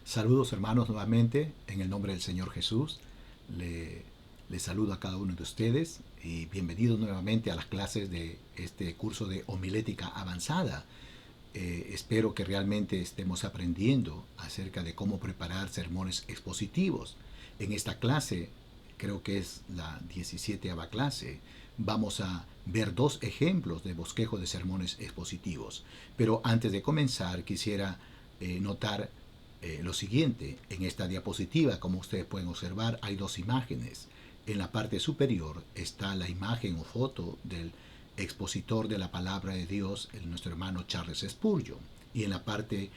Saludos hermanos nuevamente en el nombre del Señor Jesús. Le saludo a cada uno de ustedes y bienvenidos nuevamente a las clases de este curso de homilética avanzada. Espero que realmente estemos aprendiendo acerca de cómo preparar sermones expositivos. En esta clase, creo que es la 17ª clase, vamos a ver dos ejemplos de bosquejo de sermones expositivos. Pero antes de comenzar, quisiera notar lo siguiente. En esta diapositiva, como ustedes pueden observar, hay dos imágenes. En la parte superior está la imagen o foto del expositor de la palabra de Dios, nuestro hermano Charles Spurgeon. Y en la parte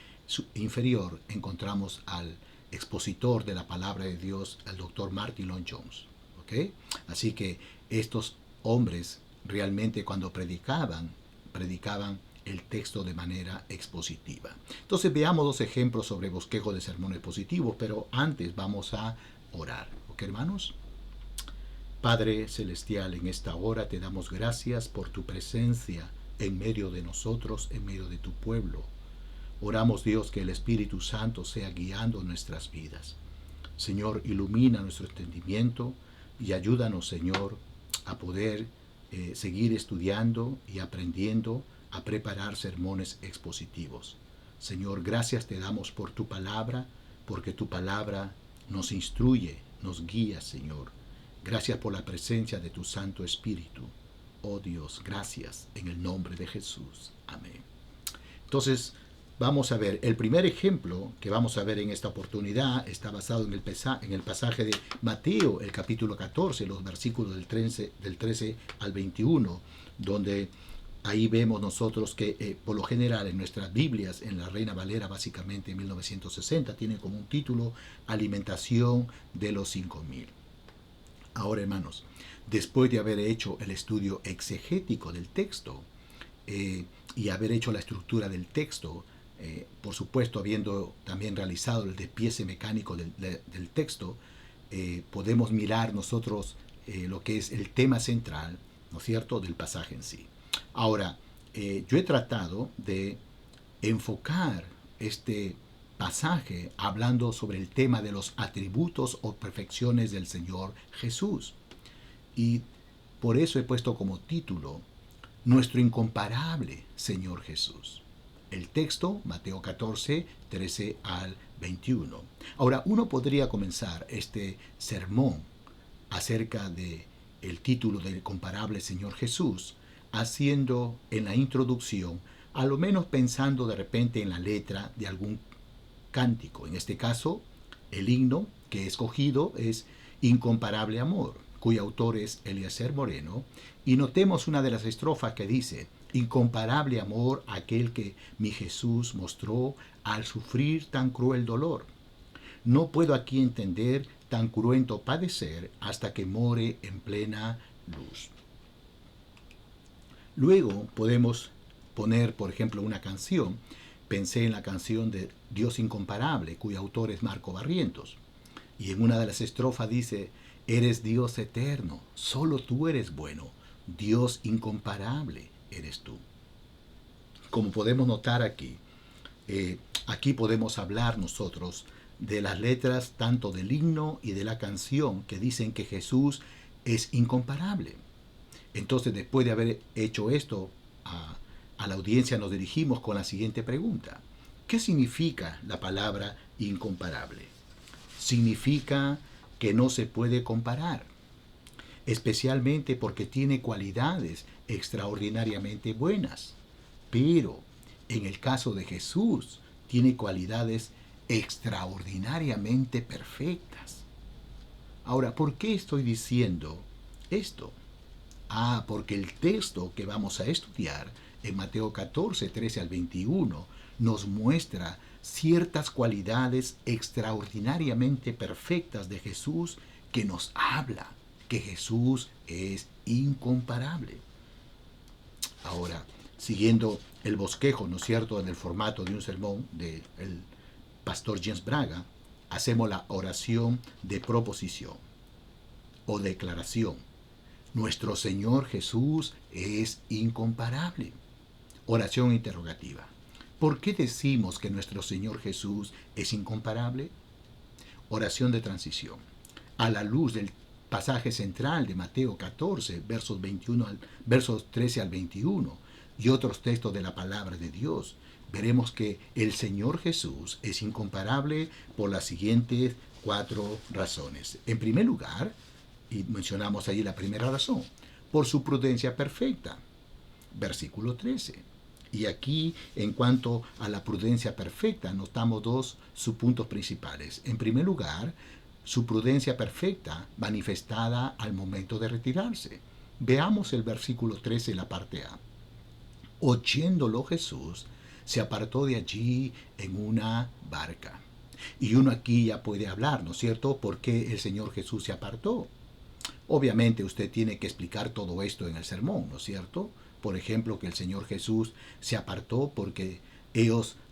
inferior encontramos al expositor de la palabra de Dios, el doctor Martyn Lloyd-Jones. ¿Okay? Así que estos hombres realmente cuando predicaban el texto de manera expositiva. Entonces veamos dos ejemplos sobre bosquejo de sermones positivos, pero antes vamos a orar. ¿Ok, hermanos? Padre Celestial, en esta hora te damos gracias por tu presencia en medio de nosotros, en medio de tu pueblo. Oramos, Dios, que el Espíritu Santo sea guiando nuestras vidas. Señor, ilumina nuestro entendimiento y ayúdanos, Señor, a poder seguir estudiando y aprendiendo a preparar sermones expositivos. Señor, gracias te damos por tu palabra, porque tu palabra nos instruye, nos guía, Señor. Gracias por la presencia de tu Santo Espíritu. Oh Dios, gracias en el nombre de Jesús. Amén. Entonces, vamos a ver, el primer ejemplo que vamos a ver en esta oportunidad está basado en el pasaje de Mateo, el capítulo 14, los versículos del 13 al 21, donde ahí vemos nosotros que por lo general en nuestras Biblias, en la Reina Valera básicamente en 1960, tiene como un título Alimentación de los 5,000. Ahora, hermanos, después de haber hecho el estudio exegético del texto y haber hecho la estructura del texto, por supuesto, habiendo también realizado el despiece mecánico del texto, podemos mirar nosotros lo que es el tema central, ¿no es cierto?, del pasaje en sí. Ahora, yo he tratado de enfocar este pasaje hablando sobre el tema de los atributos o perfecciones del Señor Jesús. Y por eso he puesto como título Nuestro incomparable Señor Jesús. El texto, Mateo 14, 13 al 21. Ahora, uno podría comenzar este sermón acerca de el título del comparable Señor Jesús, haciendo en la introducción, a lo menos pensando de repente en la letra de algún cántico. En este caso, el himno que he escogido es Incomparable Amor, cuyo autor es Eliezer Moreno, y notemos una de las estrofas que dice: Incomparable amor aquel que mi Jesús mostró al sufrir tan cruel dolor. No puedo aquí entender tan cruento padecer hasta que more en plena luz. Luego podemos poner, por ejemplo, una canción. Pensé en la canción de Dios Incomparable, cuyo autor es Marco Barrientos. Y en una de las estrofas dice: Eres Dios eterno, solo tú eres bueno, Dios incomparable eres tú. Como podemos notar aquí, aquí podemos hablar nosotros de las letras tanto del himno y de la canción que dicen que Jesús es incomparable. Entonces, después de haber hecho esto, a la audiencia nos dirigimos con la siguiente pregunta. ¿Qué significa la palabra incomparable? Significa que no se puede comparar, especialmente porque tiene cualidades extraordinariamente buenas. Pero en el caso de Jesús, tiene cualidades extraordinariamente perfectas. Ahora, ¿por qué estoy diciendo esto? Porque el texto que vamos a estudiar en Mateo 14, 13 al 21 nos muestra ciertas cualidades extraordinariamente perfectas de Jesús que nos habla que Jesús es incomparable. Ahora, siguiendo el bosquejo, ¿no es cierto?, en el formato de un sermón del pastor James Braga, hacemos la oración de proposición o declaración. Nuestro Señor Jesús es incomparable. Oración interrogativa. ¿Por qué decimos que nuestro Señor Jesús es incomparable? Oración de transición. A la luz del pasaje central de Mateo 14, versos 13 al 21, y otros textos de la palabra de Dios, veremos que el Señor Jesús es incomparable por las siguientes 4 razones. En primer lugar, y mencionamos ahí la primera razón, por su prudencia perfecta. Versículo 13. Y aquí, en cuanto a la prudencia perfecta, notamos dos subpuntos principales. En primer lugar, su prudencia perfecta manifestada al momento de retirarse. Veamos el versículo 13, la parte A. Oyéndolo Jesús, se apartó de allí en una barca. Y uno aquí ya puede hablar, ¿no es cierto?, ¿por qué el Señor Jesús se apartó? Obviamente usted tiene que explicar todo esto en el sermón, ¿no es cierto? Por ejemplo, que el Señor Jesús se apartó porque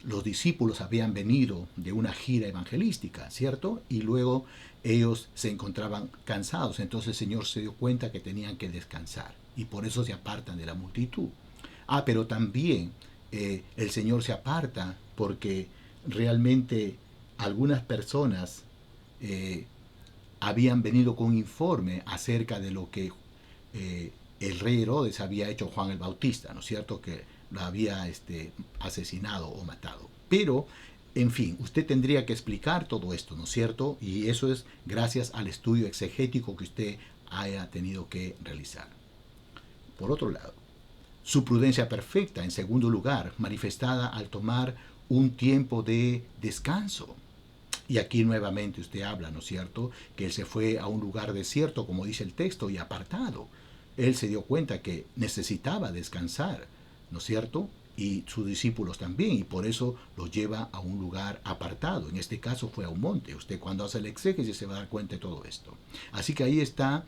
los discípulos, habían venido de una gira evangelística, ¿cierto? Y luego ellos se encontraban cansados, entonces el Señor se dio cuenta que tenían que descansar y por eso se apartan de la multitud. Pero también el Señor se aparta porque realmente algunas personas habían venido con un informe acerca de lo que el rey Herodes había hecho a Juan el Bautista, ¿no es cierto?, que lo había asesinado o matado. Pero, en fin, usted tendría que explicar todo esto, ¿no es cierto? Y eso es gracias al estudio exegético que usted haya tenido que realizar. Por otro lado, su prudencia perfecta, en segundo lugar, manifestada al tomar un tiempo de descanso. Y aquí nuevamente usted habla, ¿no es cierto?, que él se fue a un lugar desierto, como dice el texto, y apartado. Él se dio cuenta que necesitaba descansar, ¿no es cierto?, y sus discípulos también, y por eso los lleva a un lugar apartado. En este caso fue a un monte. Usted cuando hace el exégesis se va a dar cuenta de todo esto. Así que ahí está,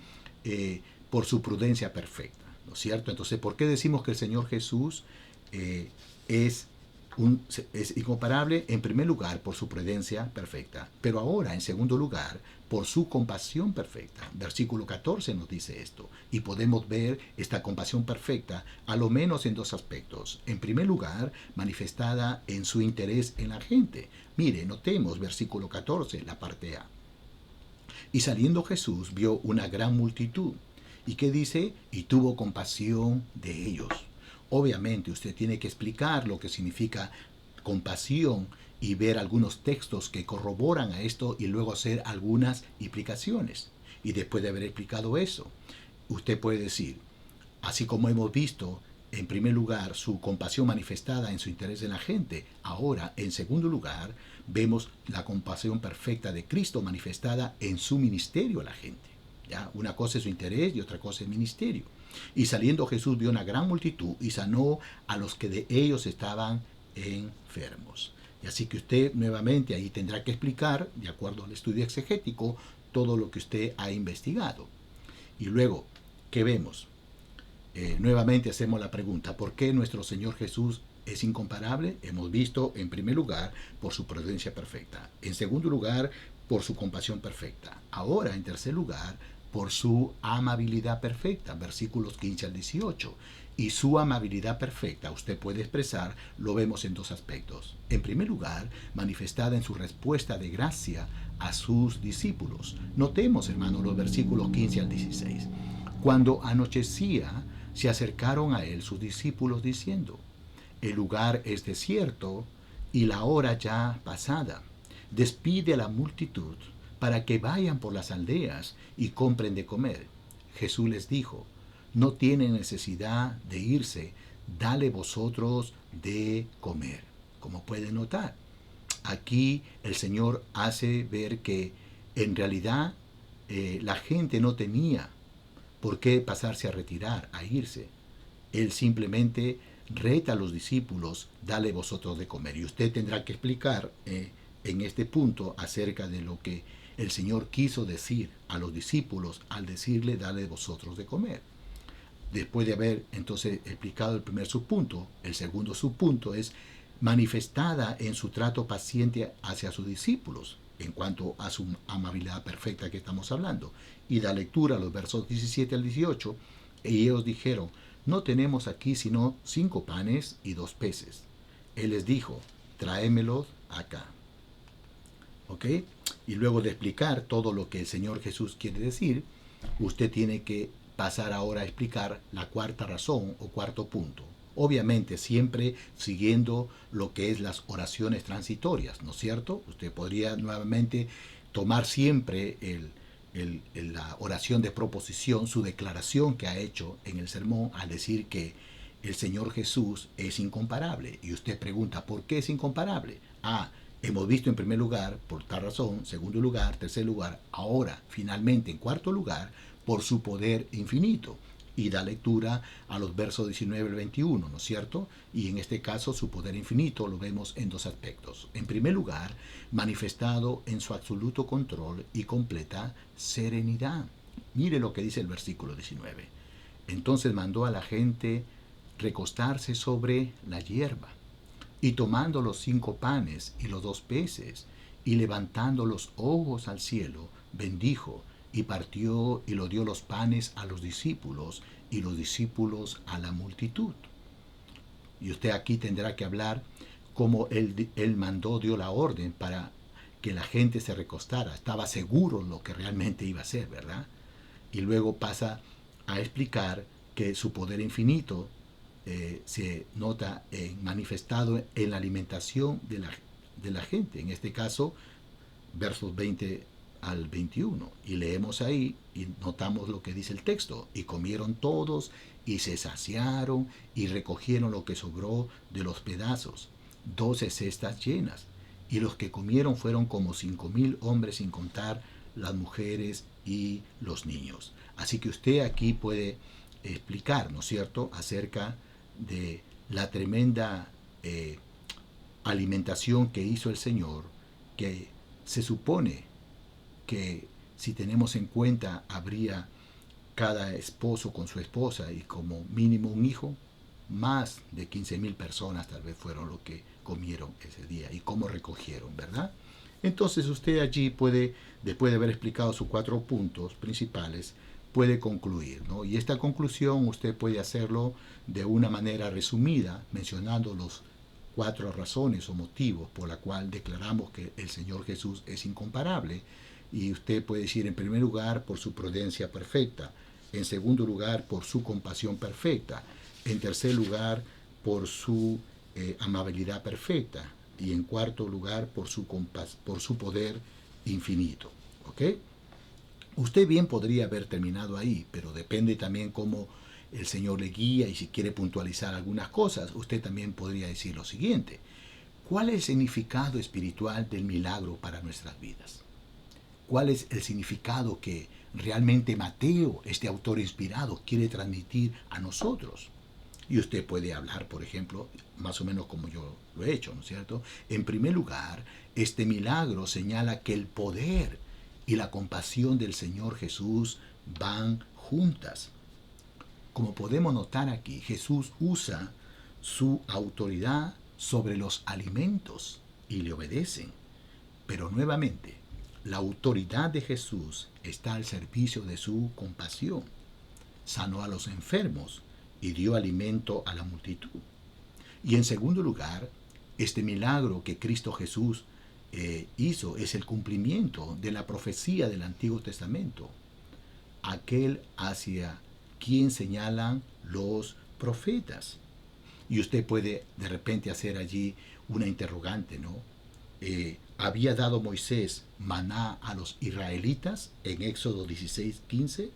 por su prudencia perfecta, ¿no es cierto? Entonces, ¿por qué decimos que el Señor Jesús es incomparable? En primer lugar, por su prudencia perfecta, pero ahora, en segundo lugar, por su compasión perfecta. Versículo 14 nos dice esto, y podemos ver esta compasión perfecta a lo menos en dos aspectos. En primer lugar, manifestada en su interés en la gente. Mire, notemos versículo 14, la parte A. Y saliendo Jesús vio una gran multitud. ¿Y qué dice? Y tuvo compasión de ellos. Obviamente usted tiene que explicar lo que significa compasión y ver algunos textos que corroboran a esto y luego hacer algunas implicaciones. Y después de haber explicado eso, usted puede decir, así como hemos visto, en primer lugar, su compasión manifestada en su interés en la gente, ahora, en segundo lugar, vemos la compasión perfecta de Cristo manifestada en su ministerio a la gente. ¿Ya? Una cosa es su interés y otra cosa es el ministerio. Y saliendo Jesús vio una gran multitud y sanó a los que de ellos estaban enfermos. Y así que usted nuevamente ahí tendrá que explicar, de acuerdo al estudio exegético, todo lo que usted ha investigado. Y luego, ¿qué vemos? Nuevamente hacemos la pregunta, ¿por qué nuestro Señor Jesús es incomparable? Hemos visto, en primer lugar, por su prudencia perfecta. En segundo lugar, por su compasión perfecta. Ahora, en tercer lugar, por su amabilidad perfecta, versículos 15 al 18. Y su amabilidad perfecta, usted puede expresar, lo vemos en dos aspectos. En primer lugar, manifestada en su respuesta de gracia a sus discípulos. Notemos, hermanos, los versículos 15 al 16. Cuando anochecía, se acercaron a él sus discípulos diciendo, el lugar es desierto y la hora ya pasada. Despide a la multitud para que vayan por las aldeas y compren de comer. Jesús les dijo, no tienen necesidad de irse, dale vosotros de comer. Como pueden notar, aquí el Señor hace ver que en realidad la gente no tenía por qué pasarse a retirar, a irse. Él simplemente reta a los discípulos, dale vosotros de comer. Y usted tendrá que explicar en este punto acerca de lo que el Señor quiso decir a los discípulos al decirle, dale vosotros de comer. Después de haber entonces explicado el primer subpunto, el segundo subpunto es manifestada en su trato paciente hacia sus discípulos, en cuanto a su amabilidad perfecta que estamos hablando. Y da lectura a los versos 17 al 18, y ellos dijeron, no tenemos aquí sino 5 panes y 2 peces. Él les dijo, tráemelos acá. ¿Ok? Y luego de explicar todo lo que el Señor Jesús quiere decir, usted tiene que pasar ahora a explicar la cuarta razón o cuarto punto. Obviamente siempre siguiendo lo que es las oraciones transitorias, ¿no es cierto? Usted podría nuevamente tomar siempre la oración de proposición, su declaración que ha hecho en el sermón al decir que el Señor Jesús es incomparable. Y usted pregunta, ¿por qué es incomparable? Hemos visto en primer lugar, por tal razón, segundo lugar, tercer lugar, ahora, finalmente, en cuarto lugar, por su poder infinito. Y da lectura a los versos 19 al 21, ¿no es cierto? Y en este caso su poder infinito lo vemos en dos aspectos. En primer lugar, manifestado en su absoluto control y completa serenidad. Mire lo que dice el versículo 19. Entonces mandó a la gente recostarse sobre la hierba, y tomando los 5 panes y los 2 peces, y levantando los ojos al cielo, bendijo, y partió y lo dio los panes a los discípulos, y los discípulos a la multitud. Y usted aquí tendrá que hablar como él mandó, dio la orden para que la gente se recostara. Estaba seguro lo que realmente iba a hacer, ¿verdad? Y luego pasa a explicar que su poder infinito se nota manifestado en la alimentación de la gente. En este caso, versos 20 al 21. Y leemos ahí y notamos lo que dice el texto. Y comieron todos y se saciaron y recogieron lo que sobró de los pedazos, 12 cestas llenas. Y los que comieron fueron como 5,000 hombres, sin contar las mujeres y los niños. Así que usted aquí puede explicar, ¿no es cierto?, acerca de la tremenda alimentación que hizo el Señor, que se supone que si tenemos en cuenta habría cada esposo con su esposa y como mínimo un hijo, más de 15,000 personas tal vez fueron lo que comieron ese día y cómo recogieron, ¿verdad? Entonces usted allí puede, después de haber explicado sus 4 puntos principales, puede concluir, ¿no? Y esta conclusión usted puede hacerlo de una manera resumida, mencionando los 4 razones o motivos por la cual declaramos que el Señor Jesús es incomparable. Y usted puede decir, en primer lugar, por su prudencia perfecta; en segundo lugar, por su compasión perfecta; en tercer lugar, por su amabilidad perfecta; y en cuarto lugar, por su poder infinito. ¿Ok? Usted bien podría haber terminado ahí, pero depende también cómo el Señor le guía, y si quiere puntualizar algunas cosas, usted también podría decir lo siguiente: ¿cuál es el significado espiritual del milagro para nuestras vidas? ¿Cuál es el significado que realmente Mateo, este autor inspirado, quiere transmitir a nosotros? Y usted puede hablar, por ejemplo, más o menos como yo lo he hecho, ¿no es cierto? En primer lugar, este milagro señala que el poder y la compasión del Señor Jesús van juntas. Como podemos notar aquí, Jesús usa su autoridad sobre los alimentos y le obedecen. Pero nuevamente, la autoridad de Jesús está al servicio de su compasión. Sanó a los enfermos y dio alimento a la multitud. Y en segundo lugar, este milagro que Cristo Jesús hizo es el cumplimiento de la profecía del Antiguo Testamento, aquel hacia quien señalan los profetas. Y usted puede de repente hacer allí una interrogante, ¿no? ¿Había dado Moisés maná a los israelitas en Éxodo 16:15?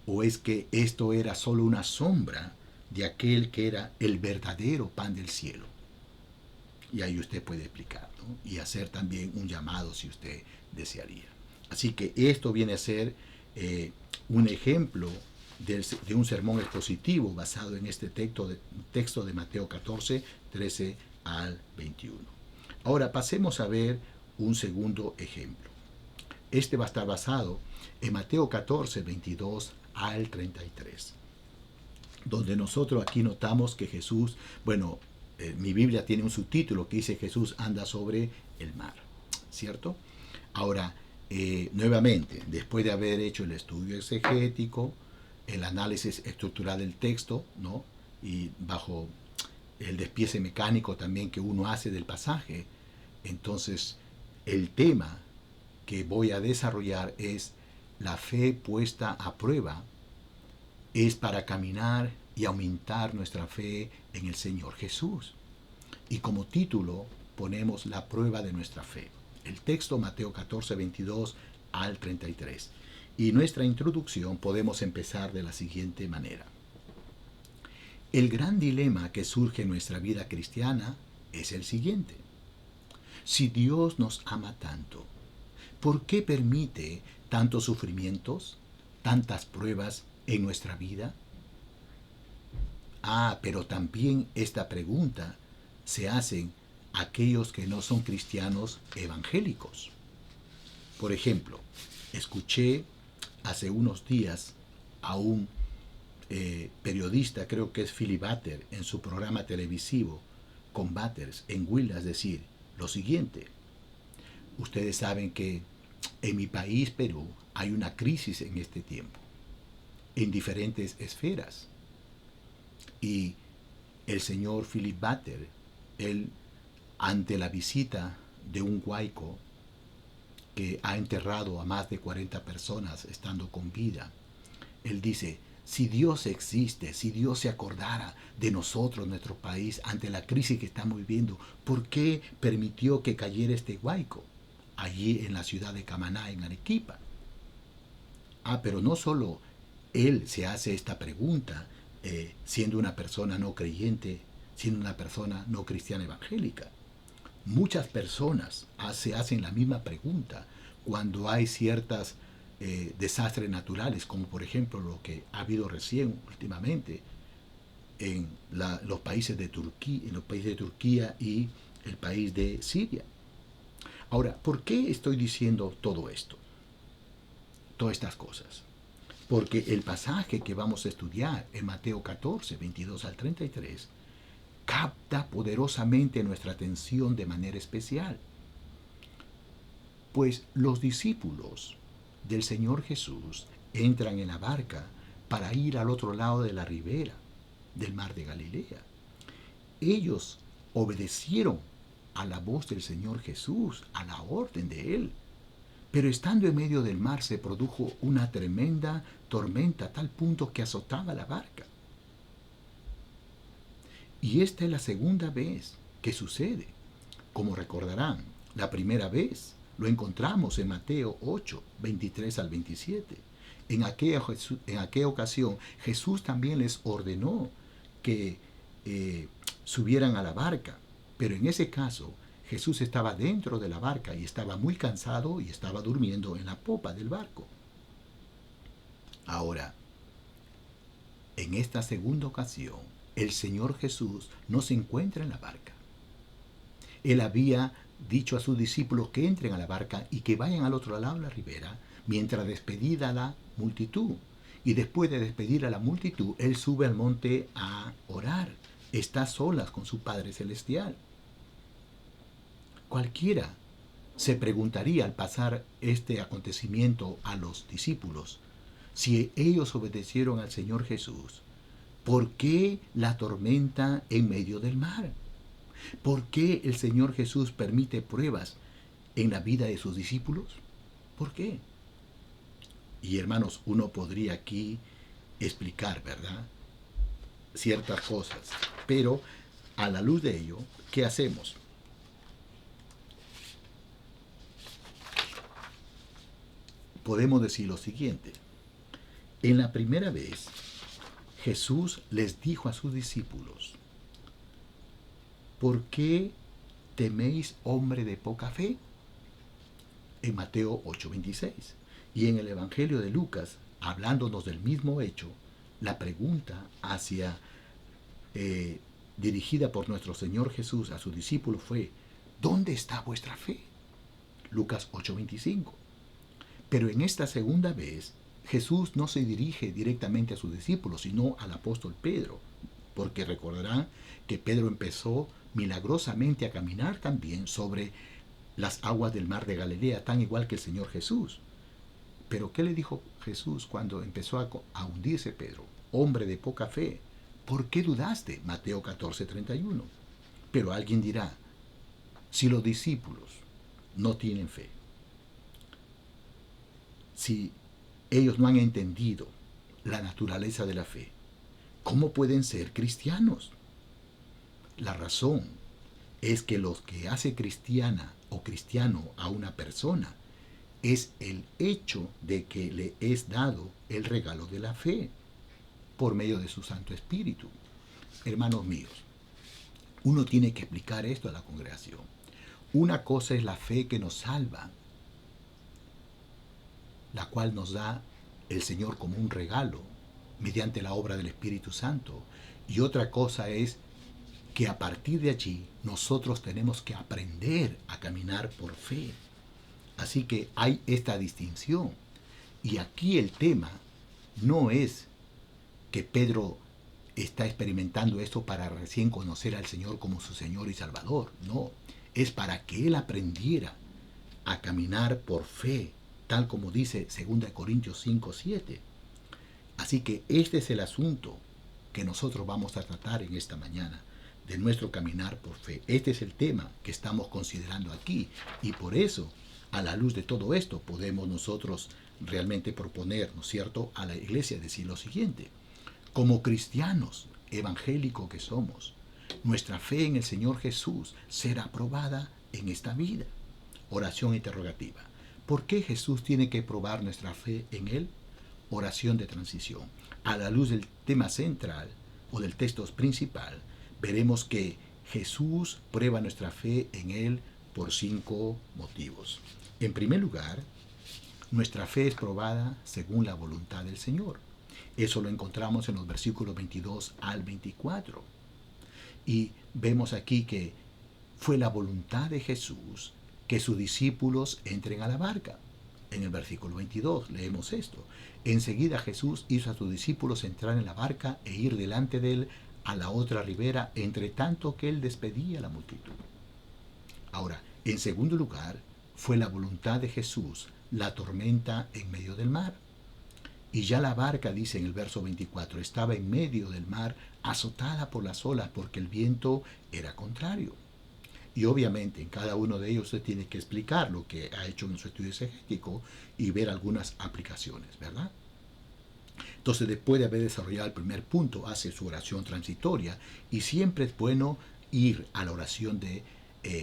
¿O es que esto era solo una sombra de aquel que era el verdadero pan del cielo? Y ahí usted puede explicar, ¿no? Y hacer también un llamado si usted desearía. Así que esto viene a ser un ejemplo de un sermón expositivo basado en este texto de Mateo 14, 13 al 21. Ahora pasemos a ver un segundo ejemplo. Este va a estar basado en Mateo 14, 22 al 33, donde nosotros aquí notamos que Jesús, bueno, mi Biblia tiene un subtítulo que dice: Jesús anda sobre el mar, ¿cierto? Ahora, nuevamente, después de haber hecho el estudio exegético, el análisis estructural del texto, ¿no? Y bajo el despiece mecánico también que uno hace del pasaje. Entonces, el tema que voy a desarrollar es la fe puesta a prueba, es para caminar y aumentar nuestra fe en el Señor Jesús. Y como título ponemos la prueba de nuestra fe. El texto Mateo 14, 22 al 33. Y nuestra introducción podemos empezar de la siguiente manera. El gran dilema que surge en nuestra vida cristiana es el siguiente. Si Dios nos ama tanto, ¿por qué permite tantos sufrimientos, tantas pruebas en nuestra vida? Pero también esta pregunta se hacen aquellos que no son cristianos evangélicos. Por ejemplo, escuché hace unos días a un periodista, creo que es Philip Butter, en su programa televisivo Combaters en Willas decir lo siguiente. Ustedes saben que en mi país, Perú, hay una crisis en este tiempo, en diferentes esferas. Y el señor Philip Butter, él, ante la visita de un huaico que ha enterrado a más de 40 personas estando con vida, él dice, si Dios existe, si Dios se acordara de nosotros, nuestro país, ante la crisis que estamos viviendo, ¿por qué permitió que cayera este huaico allí en la ciudad de Camaná, en Arequipa? Pero no solo él se hace esta pregunta, siendo una persona no creyente, siendo una persona no cristiana evangélica. Muchas personas se hacen la misma pregunta cuando hay ciertas desastres naturales, como por ejemplo lo que ha habido recién últimamente en los países de Turquía y el país de Siria. Ahora, ¿por qué estoy diciendo todo esto? Todas estas cosas. Porque el pasaje que vamos a estudiar en Mateo 14, 22 al 33, capta poderosamente nuestra atención de manera especial. Pues los discípulos del Señor Jesús entran en la barca para ir al otro lado de la ribera del mar de Galilea. Ellos obedecieron a la voz del Señor Jesús, a la orden de Él. Pero estando en medio del mar se produjo una tremenda tormenta a tal punto que azotaba la barca. Y esta es la segunda vez que sucede. Como recordarán, la primera vez lo encontramos en Mateo 8, 23 al 27. En aquella ocasión Jesús también les ordenó que subieran a la barca, pero en ese caso Jesús estaba dentro de la barca y estaba muy cansado y estaba durmiendo en la popa del barco. Ahora, en esta segunda ocasión, el Señor Jesús no se encuentra en la barca. Él había dicho a sus discípulos que entren a la barca y que vayan al otro lado de la ribera, mientras despedida a la multitud. Y después de despedir a la multitud, Él sube al monte a orar. Está a solas con su Padre Celestial. Cualquiera se preguntaría al pasar este acontecimiento a los discípulos, si ellos obedecieron al Señor Jesús, ¿por qué la tormenta en medio del mar? ¿Por qué el Señor Jesús permite pruebas en la vida de sus discípulos? ¿Por qué? Y hermanos, uno podría aquí explicar, ¿verdad?, ciertas cosas, pero a la luz de ello, ¿qué hacemos? Podemos decir lo siguiente. En la primera vez, Jesús les dijo a sus discípulos, ¿por qué teméis, hombre de poca fe? En Mateo 8:26. Y en el Evangelio de Lucas, hablándonos del mismo hecho, la pregunta dirigida por nuestro Señor Jesús a sus discípulos fue, ¿dónde está vuestra fe? Lucas 8:25. Pero en esta segunda vez, Jesús no se dirige directamente a sus discípulos, sino al apóstol Pedro, porque recordarán que Pedro empezó milagrosamente a caminar también sobre las aguas del mar de Galilea, tan igual que el Señor Jesús. Pero ¿qué le dijo Jesús cuando empezó a hundirse Pedro? Hombre de poca fe, ¿Por qué dudaste? Mateo 14:31. Pero alguien dirá, si los discípulos no tienen fe, si ellos no han entendido la naturaleza de la fe, ¿cómo pueden ser cristianos? La razón es que lo que hace cristiana o cristiano a una persona es el hecho de que le es dado el regalo de la fe por medio de su Santo Espíritu. Hermanos míos, uno tiene que explicar esto a la congregación. Una cosa es la fe que nos salva, la cual nos da el Señor como un regalo mediante la obra del Espíritu Santo. Y otra cosa es que a partir de allí nosotros tenemos que aprender a caminar por fe. Así que hay esta distinción. Y aquí el tema no es que Pedro está experimentando esto para recién conocer al Señor como su Señor y Salvador. No, es para que él aprendiera a caminar por fe, tal como dice 2 Corintios 5:7. Así que este es el asunto que nosotros vamos a tratar en esta mañana, de nuestro caminar por fe. Este es el tema que estamos considerando aquí, y por eso, a la luz de todo esto, podemos nosotros realmente proponer, ¿no es cierto?, a la iglesia decir lo siguiente: como cristianos evangélicos que somos, nuestra fe en el Señor Jesús será probada en esta vida. Oración interrogativa. ¿Por qué Jesús tiene que probar nuestra fe en Él? Oración de transición. A la luz del tema central o del texto principal, veremos que Jesús prueba nuestra fe en Él por 5 motivos. En primer lugar, nuestra fe es probada según la voluntad del Señor. Eso lo encontramos en los versículos 22 al 24. Y vemos aquí que fue la voluntad de Jesús que sus discípulos entren a la barca. En el versículo 22 leemos esto: enseguida Jesús hizo a sus discípulos entrar en la barca e ir delante de él a la otra ribera, entre tanto que él despedía a la multitud. Ahora, en segundo lugar, fue la voluntad de Jesús la tormenta en medio del mar. Y ya la barca, dice en el verso 24, estaba en medio del mar, azotada por las olas, porque el viento era contrario. Y obviamente en cada uno de ellos se tiene que explicar lo que ha hecho en su estudio exegético y ver algunas aplicaciones, ¿verdad? Entonces, después de haber desarrollado el primer punto, hace su oración transitoria, y siempre es bueno ir a la oración de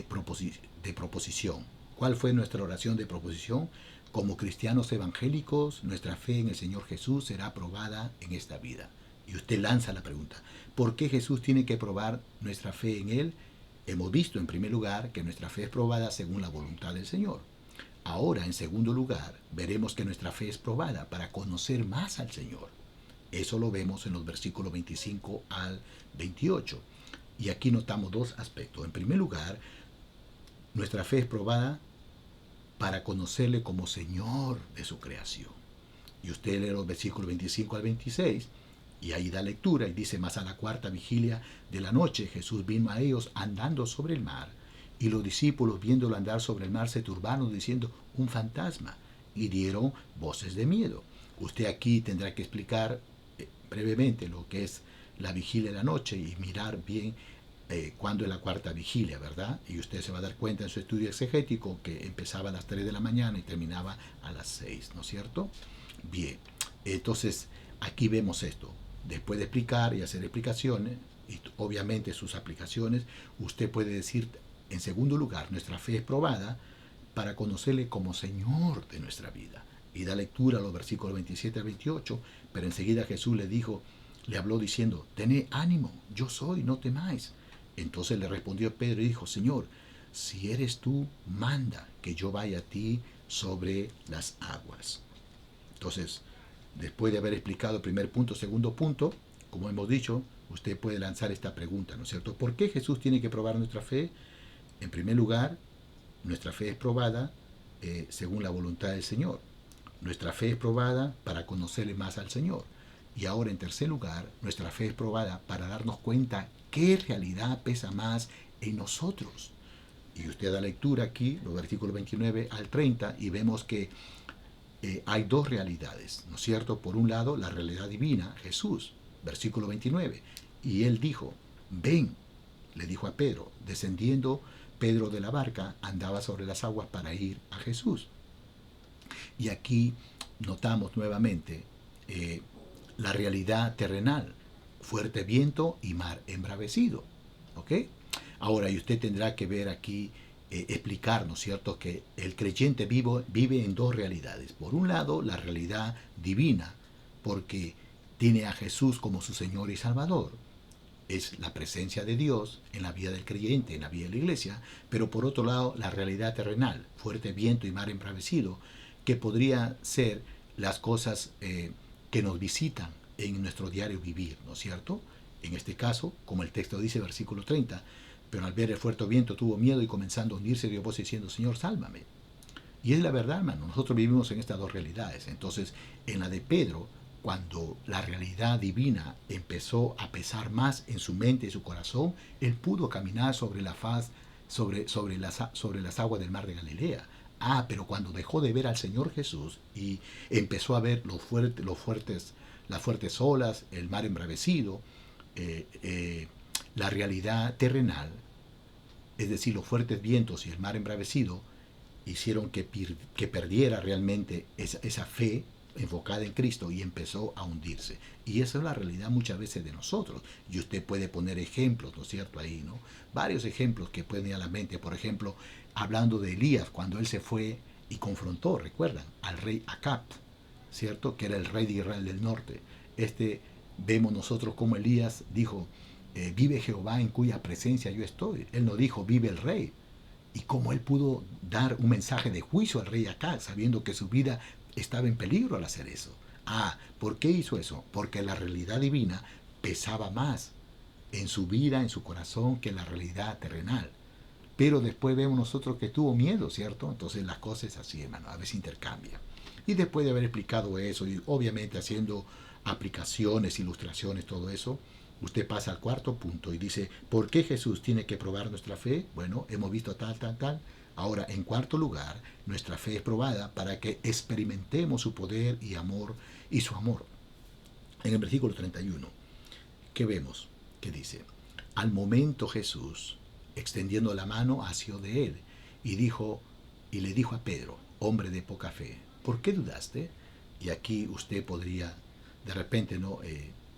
proposición. ¿Cuál fue nuestra oración de proposición? Como cristianos evangélicos, nuestra fe en el Señor Jesús será probada en esta vida. Y usted lanza la pregunta: ¿por qué Jesús tiene que probar nuestra fe en Él? Hemos visto en primer lugar que nuestra fe es probada según la voluntad del Señor. Ahora, en segundo lugar, veremos que nuestra fe es probada para conocer más al Señor. Eso lo vemos en los versículos 25 al 28. Y aquí notamos dos aspectos. En primer lugar, nuestra fe es probada para conocerle como Señor de su creación. Y usted lee los versículos 25 al 26, y ahí da lectura y dice: mas a la cuarta vigilia de la noche Jesús vino a ellos andando sobre el mar, y los discípulos viéndolo andar sobre el mar se turbaron diciendo: un fantasma, y dieron voces de miedo. Usted aquí tendrá que explicar brevemente lo que es la vigilia de la noche y mirar bien cuándo es la cuarta vigilia, ¿verdad? Y usted se va a dar cuenta en su estudio exegético que empezaba a las 3 de la mañana y terminaba a las 6, ¿no es cierto? Bien, entonces aquí vemos esto. Después de explicar y hacer explicaciones, y obviamente sus aplicaciones, usted puede decir, en segundo lugar, nuestra fe es probada para conocerle como Señor de nuestra vida. Y da lectura a los versículos 27 al 28, pero enseguida Jesús le habló diciendo: tened ánimo, yo soy, no temáis. Entonces le respondió Pedro y dijo: Señor, si eres tú, manda que yo vaya a ti sobre las aguas. Entonces, después de haber explicado el primer punto, segundo punto, como hemos dicho, usted puede lanzar esta pregunta, ¿no es cierto? ¿Por qué Jesús tiene que probar nuestra fe? En primer lugar, nuestra fe es probada según la voluntad del Señor. Nuestra fe es probada para conocerle más al Señor. Y ahora, en tercer lugar, nuestra fe es probada para darnos cuenta qué realidad pesa más en nosotros. Y usted da lectura aquí, los versículos 29 al 30, y vemos que hay dos realidades, ¿no es cierto? Por un lado, la realidad divina, Jesús, versículo 29, Y él dijo, ven, le dijo a Pedro. Descendiendo Pedro de la barca, andaba sobre las aguas para ir a Jesús. Y aquí notamos nuevamente la realidad terrenal, fuerte viento y mar embravecido. ¿Ok? Ahora, y usted tendrá que ver aquí, explicarnos, ¿cierto?, que el creyente vive en dos realidades. Por un lado, la realidad divina, porque tiene a Jesús como su Señor y Salvador. Es la presencia de Dios en la vida del creyente, en la vida de la iglesia, pero por otro lado, la realidad terrenal, fuerte viento y mar embravecido, que podría ser las cosas que nos visitan en nuestro diario vivir, ¿no es cierto? En este caso, como el texto dice, versículo 30, pero al ver el fuerte viento tuvo miedo y comenzando a hundirse dio voz diciendo, Señor, sálvame. Y es la verdad, hermano, nosotros vivimos en estas dos realidades. Entonces, en la de Pedro, cuando la realidad divina empezó a pesar más en su mente y su corazón, él pudo caminar sobre la faz, sobre las aguas del mar de Galilea. Ah, pero cuando dejó de ver al Señor Jesús y empezó a ver las fuertes olas, el mar embravecido, la realidad terrenal, es decir, los fuertes vientos y el mar embravecido, hicieron que perdiera realmente esa fe enfocada en Cristo y empezó a hundirse. Y esa es la realidad muchas veces de nosotros. Y usted puede poner ejemplos, ¿no es cierto? Ahí, ¿no? Varios ejemplos que pueden ir a la mente. Por ejemplo, hablando de Elías, cuando él se fue y confrontó, recuerdan, al rey Acab, ¿cierto? Que era el rey de Israel del norte. Vemos nosotros como Elías dijo, vive Jehová en cuya presencia yo estoy. Él no dijo, vive el rey. Y cómo él pudo dar un mensaje de juicio al rey Acab, sabiendo que su vida estaba en peligro al hacer eso. Ah, ¿por qué hizo eso? Porque la realidad divina pesaba más en su vida, en su corazón, que la realidad terrenal. Pero después vemos nosotros que tuvo miedo, ¿cierto? Entonces las cosas así, hermano, a veces intercambian. Y después de haber explicado eso, y obviamente haciendo aplicaciones, ilustraciones, todo eso, usted pasa al cuarto punto y dice, ¿por qué Jesús tiene que probar nuestra fe? Bueno, hemos visto tal, tal, tal. Ahora, en cuarto lugar, nuestra fe es probada para que experimentemos su poder y amor y su amor. En el versículo 31, ¿qué vemos? ¿Qué dice? Al momento Jesús, extendiendo la mano, asió de él y le dijo a Pedro, hombre de poca fe, ¿por qué dudaste? Y aquí usted podría de repente, ¿no?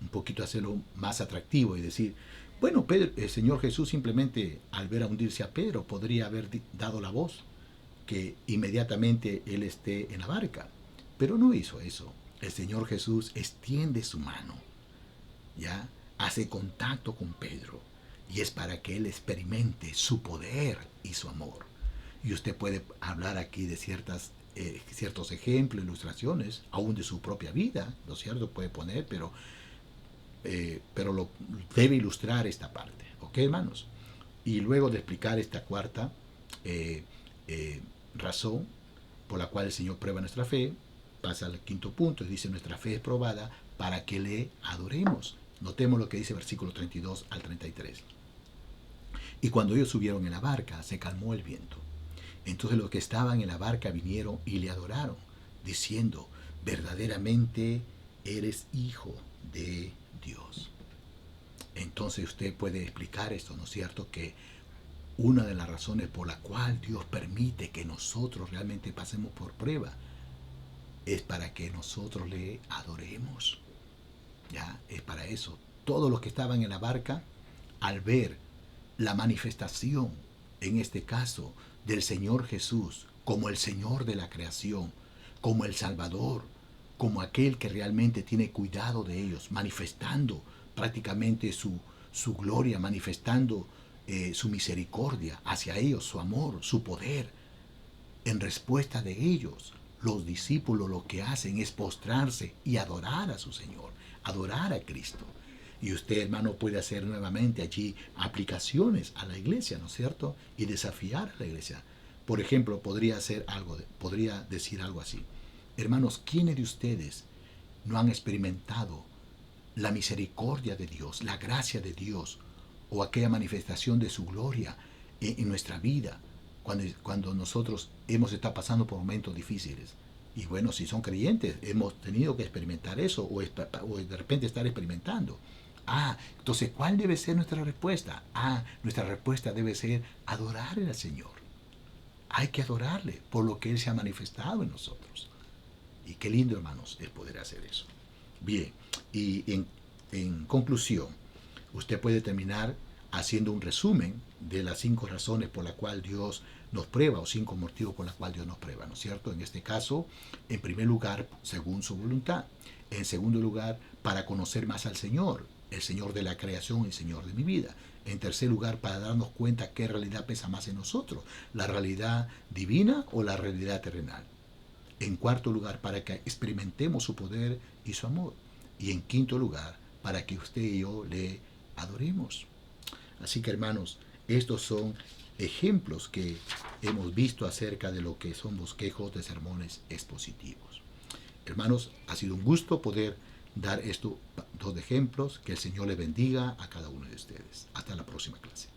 Un poquito hacerlo más atractivo y decir, bueno, el Señor Jesús simplemente al ver a hundirse a Pedro podría haber dado la voz que inmediatamente él esté en la barca, pero no hizo eso. El Señor Jesús extiende su mano, ya hace contacto con Pedro y es para que él experimente su poder y su amor. Y usted puede hablar aquí de ciertos ejemplos, ilustraciones, aún de su propia vida, ¿no es cierto? Puede poner, pero debe ilustrar esta parte, ¿ok, hermanos? Y luego de explicar esta cuarta razón por la cual el Señor prueba nuestra fe, pasa al quinto punto y dice, nuestra fe es probada para que le adoremos. Notemos lo que dice versículo 32 al 33. Y cuando ellos subieron en la barca, se calmó el viento. Entonces los que estaban en la barca vinieron y le adoraron, diciendo, verdaderamente eres hijo de Dios. Entonces usted puede explicar esto, ¿no es cierto? Que una de las razones por la cual Dios permite que nosotros realmente pasemos por prueba es para que nosotros le adoremos. Ya, es para eso. Todos los que estaban en la barca, al ver la manifestación, en este caso, del Señor Jesús como el Señor de la creación, como el Salvador, como aquel que realmente tiene cuidado de ellos, manifestando prácticamente su gloria, manifestando su misericordia hacia ellos, su amor, su poder. En respuesta de ellos, los discípulos lo que hacen es postrarse y adorar a su Señor, adorar a Cristo. Y usted, hermano, puede hacer nuevamente allí aplicaciones a la iglesia, ¿no es cierto? Y desafiar a la iglesia. Por ejemplo, podría decir algo así. Hermanos, ¿quiénes de ustedes no han experimentado la misericordia de Dios, la gracia de Dios o aquella manifestación de su gloria en nuestra vida cuando nosotros hemos estado pasando por momentos difíciles? Y bueno, si son creyentes, hemos tenido que experimentar eso o de repente estar experimentando. Entonces, ¿cuál debe ser nuestra respuesta? Nuestra respuesta debe ser adorar al Señor. Hay que adorarle por lo que Él se ha manifestado en nosotros. Y qué lindo, hermanos, el poder hacer eso. Bien, y en conclusión, usted puede terminar haciendo un resumen de las 5 razones por las cuales Dios nos prueba, o 5 motivos por los cuales Dios nos prueba, ¿no es cierto? En este caso, en primer lugar, según su voluntad. En segundo lugar, para conocer más al Señor, el Señor de la creación, el Señor de mi vida. En tercer lugar, para darnos cuenta qué realidad pesa más en nosotros, la realidad divina o la realidad terrenal. En cuarto lugar, para que experimentemos su poder y su amor. Y en quinto lugar, para que usted y yo le adoremos. Así que, hermanos, estos son ejemplos que hemos visto acerca de lo que son bosquejos de sermones expositivos. Hermanos, ha sido un gusto poder dar estos 2 ejemplos. Que el Señor les bendiga a cada uno de ustedes. Hasta la próxima clase.